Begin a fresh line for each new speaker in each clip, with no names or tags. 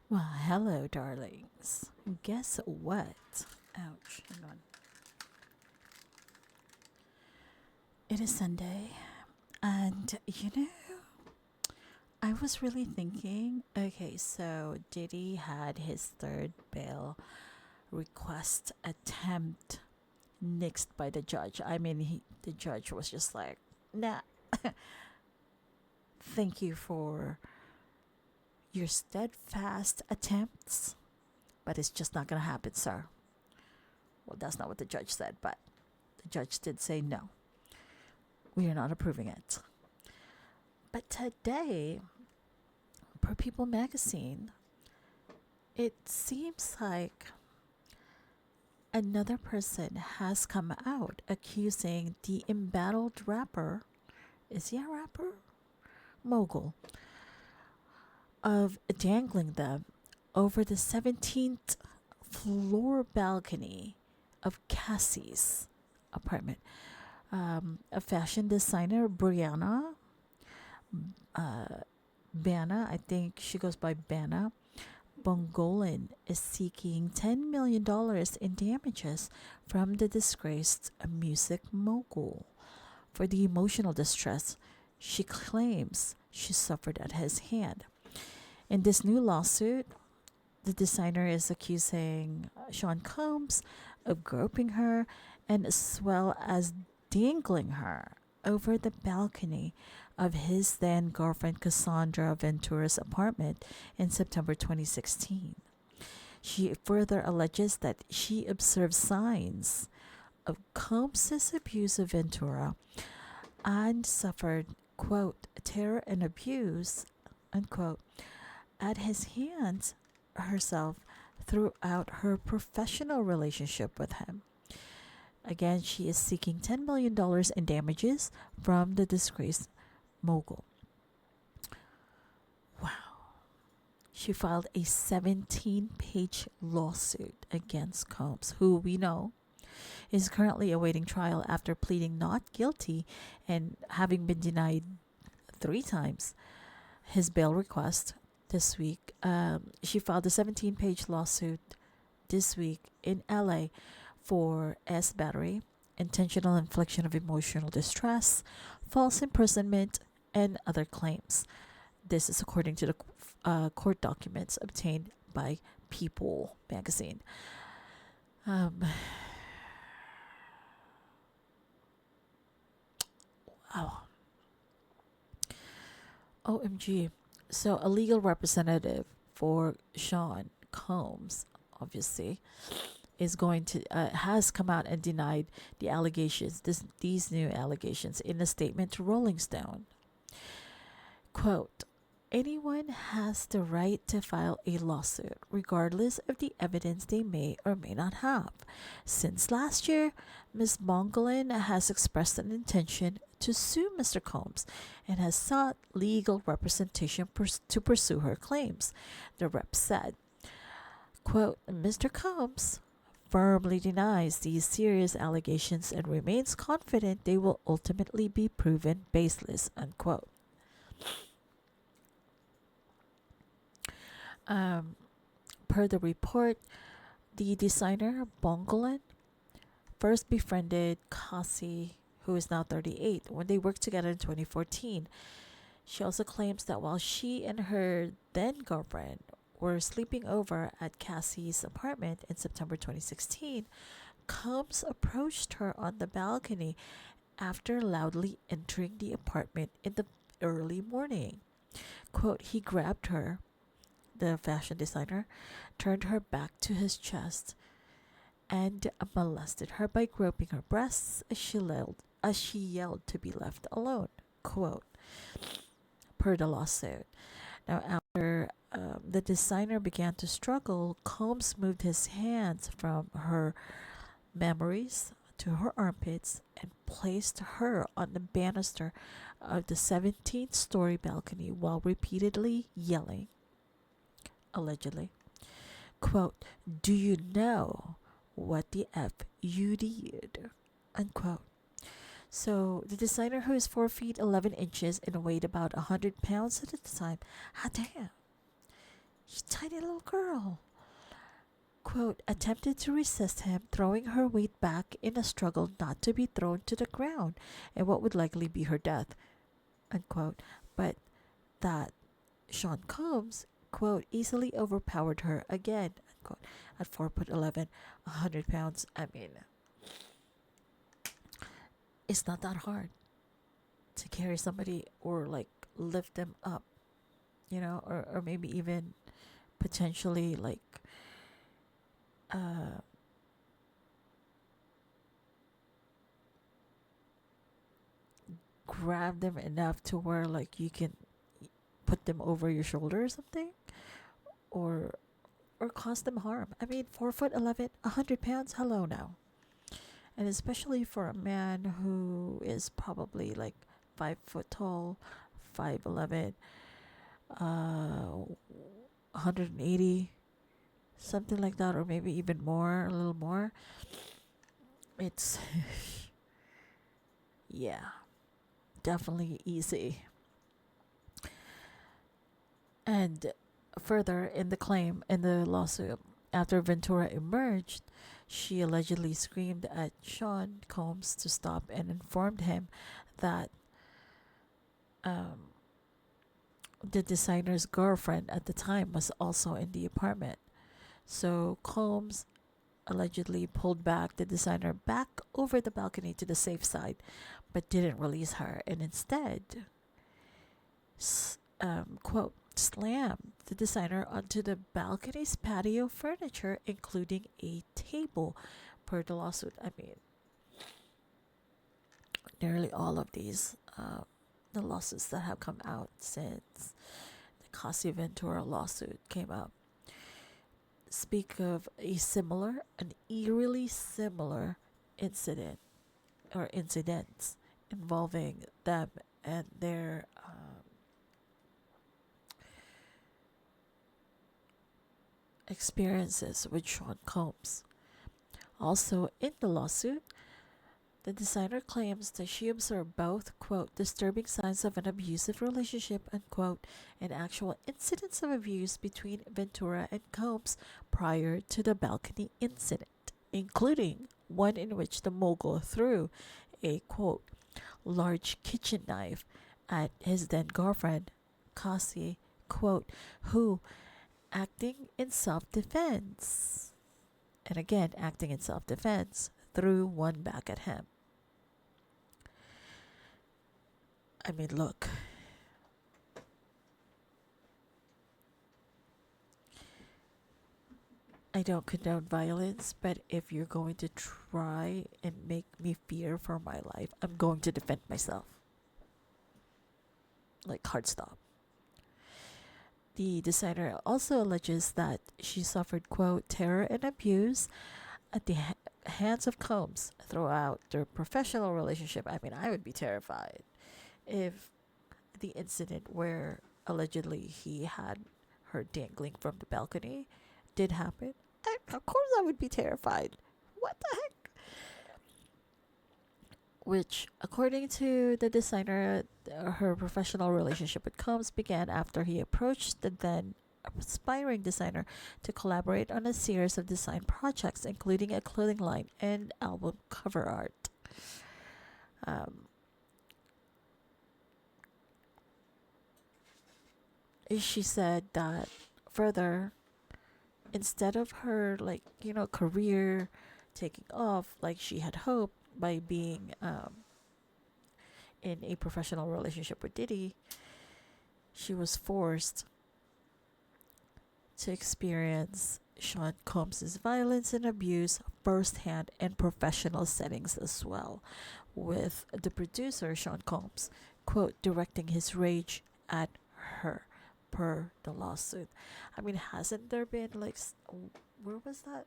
Well, hello, darlings. Guess what? Ouch, hang on. It is Sunday, and I was really thinking okay, so Diddy had his third bail request attempt nixed by the judge. I mean, the judge was just like, nah, thank you for your steadfast attempts, but it's just not going to happen, sir. Well, that's not what the judge said, but the judge did say no. We are not approving it. But today, per People magazine, it seems like another person has come out accusing the embattled rapper, is he a rapper? Mogul, of dangling them over the 17th floor balcony of Cassie's apartment. A fashion designer, Brianna uh, Bana, I think she goes by Bana, Bongolan is seeking $10 million in damages from the disgraced music mogul for the emotional distress she claims she suffered at his hand. In this new lawsuit, the designer is accusing Sean Combs of groping her and as well as dangling her over the balcony of his then girlfriend Cassandra Ventura's apartment in September 2016. She further alleges that she observed signs of Combs' abuse of Ventura and suffered, quote, terror and abuse, unquote, at his hands herself throughout her professional relationship with him. Again, she is seeking $10 million in damages from the disgraced mogul. Wow. She filed a 17-page lawsuit against Combs, who we know is currently awaiting trial after pleading not guilty and having been denied 3 times his bail request this week. She filed a 17-page lawsuit this week in LA for S battery, intentional infliction of emotional distress, false imprisonment, and other claims. This is according to the court documents obtained by People magazine. Um, oh, OMG. So, a legal representative for Sean Combs, obviously, is going to has come out and denied the allegations, these new allegations, in a statement to Rolling Stone. Quote, anyone has the right to file a lawsuit, regardless of the evidence they may or may not have. Since last year, Ms. Bongolan has expressed an intention to sue Mr. Combs and has sought legal representation to pursue her claims, the rep said. Quote, Mr. Combs firmly denies these serious allegations and remains confident they will ultimately be proven baseless, unquote. Um, Per the report, the designer Bongolan first befriended Cassie, who is now 38, when they worked together in 2014. She also claims that while she and her then girlfriend were sleeping over at Cassie's apartment in September 2016, Combs approached her on the balcony after loudly entering the apartment in the early morning. Quote, he grabbed her, the fashion designer, turned her back to his chest, and molested her by groping her breasts as she yelled to be left alone. Quote, per the lawsuit. Now, after the designer began to struggle, Combs moved his hands from her memories to her armpits and placed her on the banister of the 17th story balcony while repeatedly yelling, allegedly, quote, do you know what the F you did? Unquote. So the designer, who is 4 feet 11 inches and weighed about 100 pounds at the time, damn, She's a tiny little girl. Quote, attempted to resist him, throwing her weight back in a struggle not to be thrown to the ground and what would likely be her death, unquote. But that Sean Combs, quote, easily overpowered her again, unquote, at 4'11", 100 pounds. I mean, it's not that hard to carry somebody or like lift them up, or maybe even potentially like uh, grab them enough to where like you can put them over your shoulder or something, or cause them harm. I mean, 4'11", 100 pounds. Hello now, and especially for a man who is probably like 5 foot tall, 5'11", 180, something like that, or maybe even more, a little more. It's yeah, definitely easy. And further in the lawsuit, after Ventura emerged, she allegedly screamed at Sean Combs to stop and informed him that um, the designer's girlfriend at the time was also in the apartment. So Combs allegedly pulled back the designer back over the balcony to the safe side, but didn't release her, and instead, quote, slammed the designer onto the balcony's patio furniture, including a table, per the lawsuit. I mean, nearly all of these, the lawsuits that have come out since the Cassie Ventura lawsuit came out, speak of an eerily similar incident or incidents involving them and their experiences with Sean Combs. Also, in the lawsuit, the designer claims that she observed both, quote, disturbing signs of an abusive relationship, unquote, and actual incidents of abuse between Ventura and Combs prior to the balcony incident, including one in which the mogul threw a, quote, large kitchen knife at his then girlfriend, Cassie, quote, who, acting in self defense, and again, acting in self defense, threw one back at him. I mean, look. I don't condone violence, but if you're going to try and make me fear for my life, I'm going to defend myself. Like, hard stop. The designer also alleges that she suffered, quote, terror and abuse at the hands of Combs throughout their professional relationship. I mean, I would be terrified if the incident where allegedly he had her dangling from the balcony did happen. Of course, I would be terrified. What the heck? Which, according to the designer, her professional relationship with Combs began after he approached the then aspiring designer to collaborate on a series of design projects, including a clothing line and album cover art. She said that further, instead of her career taking off like she had hoped by being in a professional relationship with Diddy, she was forced to experience Sean Combs' violence and abuse firsthand in professional settings as well, with the producer Sean Combs, quote, directing his rage at her, per the lawsuit. I mean, hasn't there been where was that?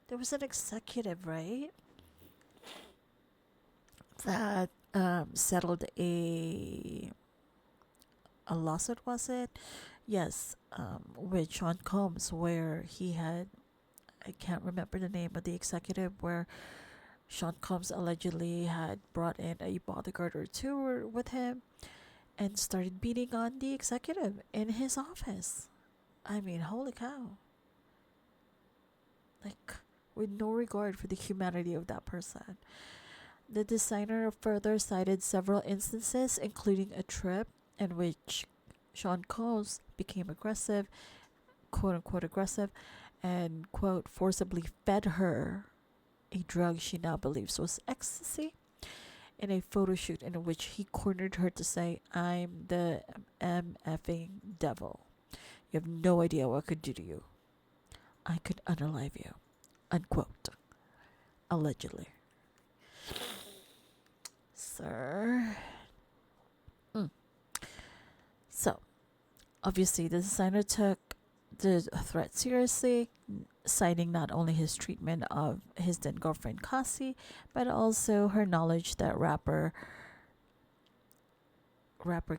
There was an executive, right? That settled a lawsuit, was it? Yes, with Sean Combs, where he had, I can't remember the name of the executive, where Sean Combs allegedly had brought in a bodyguard or two with him and started beating on the executive in his office. I mean, holy cow. Like, with no regard for the humanity of that person. The designer further cited several instances, including a trip in which Sean Combs became aggressive, quote unquote aggressive, and quote forcibly fed her a drug she now believes was ecstasy, in a photo shoot in which he cornered her to say, "I'm the MFing devil. You have no idea what I could do to you. I could unalive you." Unquote. Allegedly. Sir. Mm. So, obviously, the designer took the threat seriously, citing not only his treatment of his then girlfriend Cassie, but also her knowledge that rapper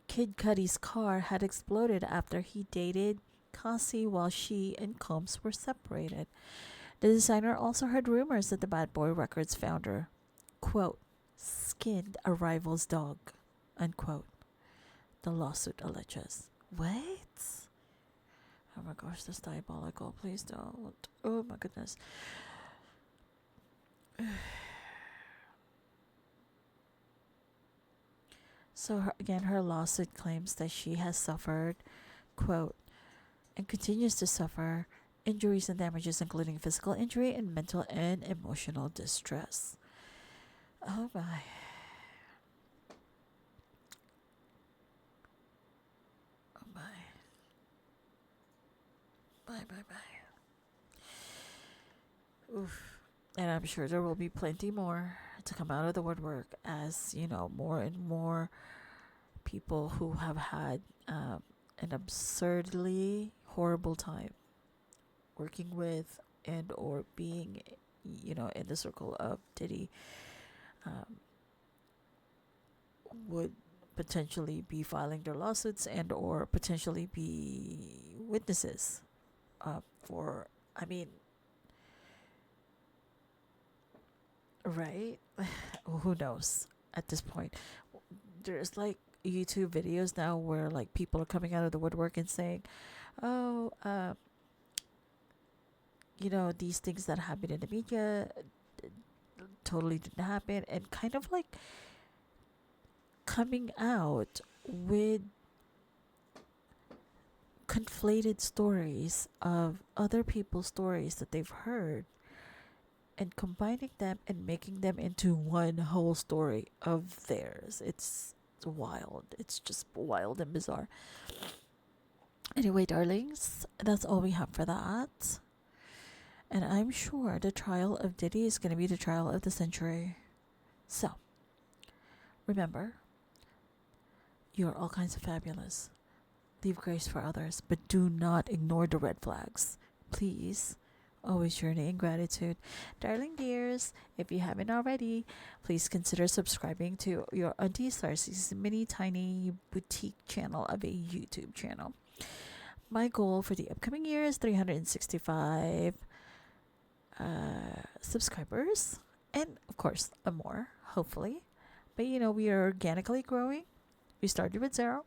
Kid Cudi's car had exploded after he dated Cassie while she and Combs were separated. The designer also heard rumors that the Bad Boy Records founder, quote, skinned a rival's dog, unquote. The lawsuit alleges. What? Oh my gosh, that's diabolical. Please don't. Oh my goodness. So, again, her lawsuit claims that she has suffered, quote, and continues to suffer injuries and damages, including physical injury and mental and emotional distress. Oh my. Oh my. My. Oof. And I'm sure there will be plenty more to come out of the woodwork as, more and more people who have had an absurdly horrible time working with and or being, in the circle of Diddy, um, would potentially be filing their lawsuits and or potentially be witnesses for, I mean, right? Who knows at this point? There's like YouTube videos now where like people are coming out of the woodwork and saying, oh, these things that happen in the media totally didn't happen, and kind of like coming out with conflated stories of other people's stories that they've heard and combining them and making them into one whole story of theirs. It's wild. It's just wild and bizarre. Anyway, darlings, that's all we have for that. And I'm sure the trial of Diddy is going to be the trial of the century. So, remember, you're all kinds of fabulous. Leave grace for others, but do not ignore the red flags. Please, always journey in gratitude. Darling dears, if you haven't already, please consider subscribing to your Auntie Sarcy's mini tiny boutique channel of a YouTube channel. My goal for the upcoming year is 365 subscribers, and of course, more, hopefully. But we are organically growing. We started with 0.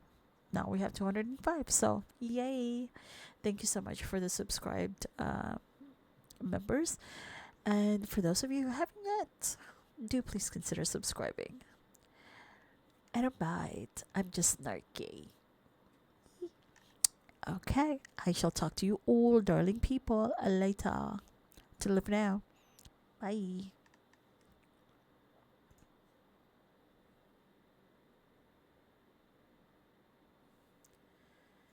Now we have 205. So, yay! Thank you so much for the subscribed members. And for those of you who haven't yet, do please consider subscribing. And a bite. I'm just snarky. Okay, I shall talk to you all, darling people, later. Till for now. Bye.